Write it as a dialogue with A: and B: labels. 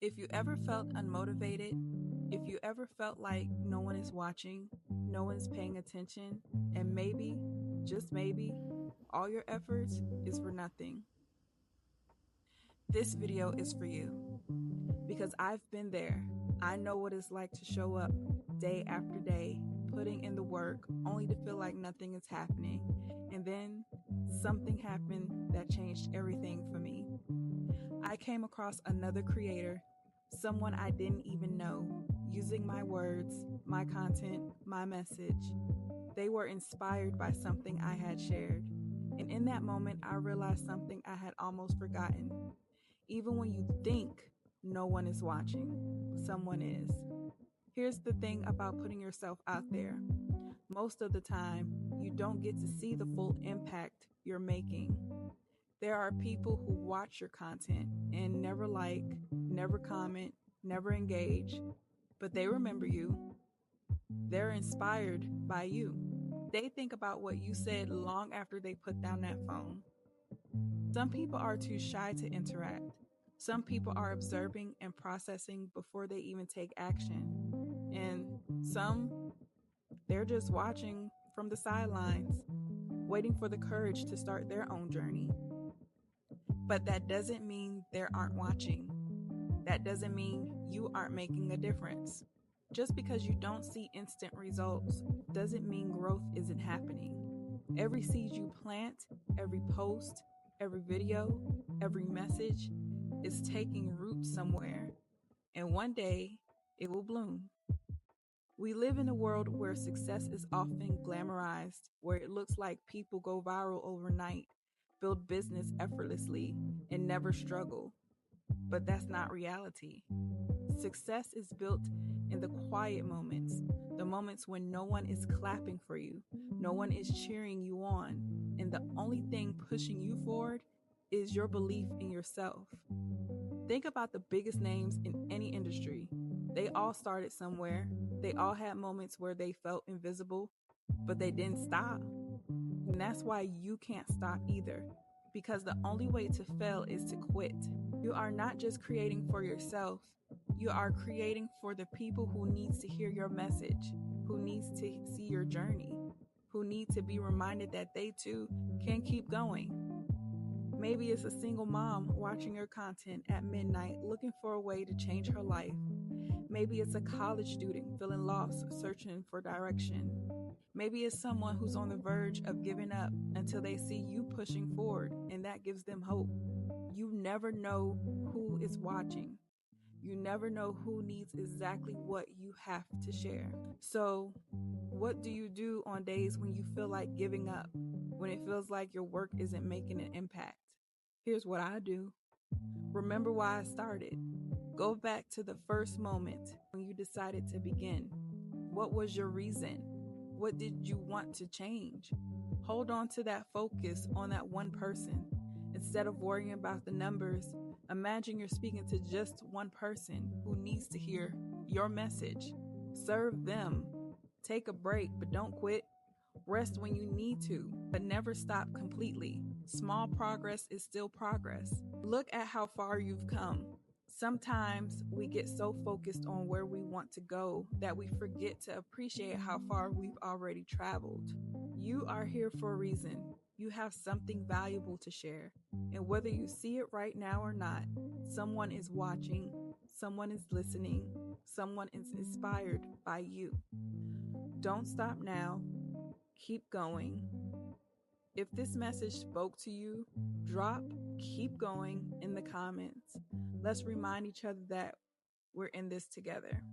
A: If you ever felt unmotivated, if you ever felt like no one is watching, no one's paying attention, and maybe, just maybe, all your efforts is for nothing, this video is for you because I've been there. I know what it's like to show up day after day, putting in the work, only to feel like nothing is happening. And then something happened that changed everything for me. I came across another creator, someone I didn't even know, using my words, my content, my message. They were inspired by something I had shared. And in that moment, I realized something I had almost forgotten. Even when you think no one is watching, someone is. Here's the thing about putting yourself out there. Most of the time, you don't get to see the full impact you're making. There are people who watch your content and never like, never comment, never engage, but they remember you. They're inspired by you. They think about what you said long after they put down that phone. Some people are too shy to interact. Some people are observing and processing before they even take action. And some, they're just watching from the sidelines, waiting for the courage to start their own journey. But that doesn't mean they aren't watching. That doesn't mean you aren't making a difference. Just because you don't see instant results doesn't mean growth isn't happening. Every seed you plant, every post, every video, every message is taking root somewhere. And one day, it will bloom. We live in a world where success is often glamorized, where it looks like people go viral overnight, build business effortlessly, and never struggle. But that's not reality. Success is built in the quiet moments, the moments when no one is clapping for you, no one is cheering you on, and the only thing pushing you forward is your belief in yourself. Think about the biggest names in any industry. They all started somewhere. They all had moments where they felt invisible, but they didn't stop. And that's why you can't stop either, because the only way to fail is to quit. You are not just creating for yourself, you are creating for the people who needs to hear your message, who needs to see your journey, who need to be reminded that they too can keep going. Maybe it's a single mom watching your content at midnight looking for a way to change her life. Maybe it's a college student feeling lost, searching for direction. Maybe it's someone who's on the verge of giving up until they see you pushing forward, and that gives them hope. You never know who is watching. You never know who needs exactly what you have to share. So, what do you do on days when you feel like giving up, when it feels like your work isn't making an impact? Here's what I do. Remember why I started. Go back to the first moment when you decided to begin. What was your reason? What did you want to change? Hold on to that focus on that one person. Instead of worrying about the numbers, imagine you're speaking to just one person who needs to hear your message. Serve them. Take a break, but don't quit. Rest when you need to, but never stop completely. Small progress is still progress. Look at how far you've come. Sometimes we get so focused on where we want to go that we forget to appreciate how far we've already traveled. You are here for a reason. You have something valuable to share. And whether you see it right now or not, someone is watching, someone is listening, someone is inspired by you. Don't stop now. Keep going. If this message spoke to you, drop "keep going" in the comments. Let's remind each other that we're in this together.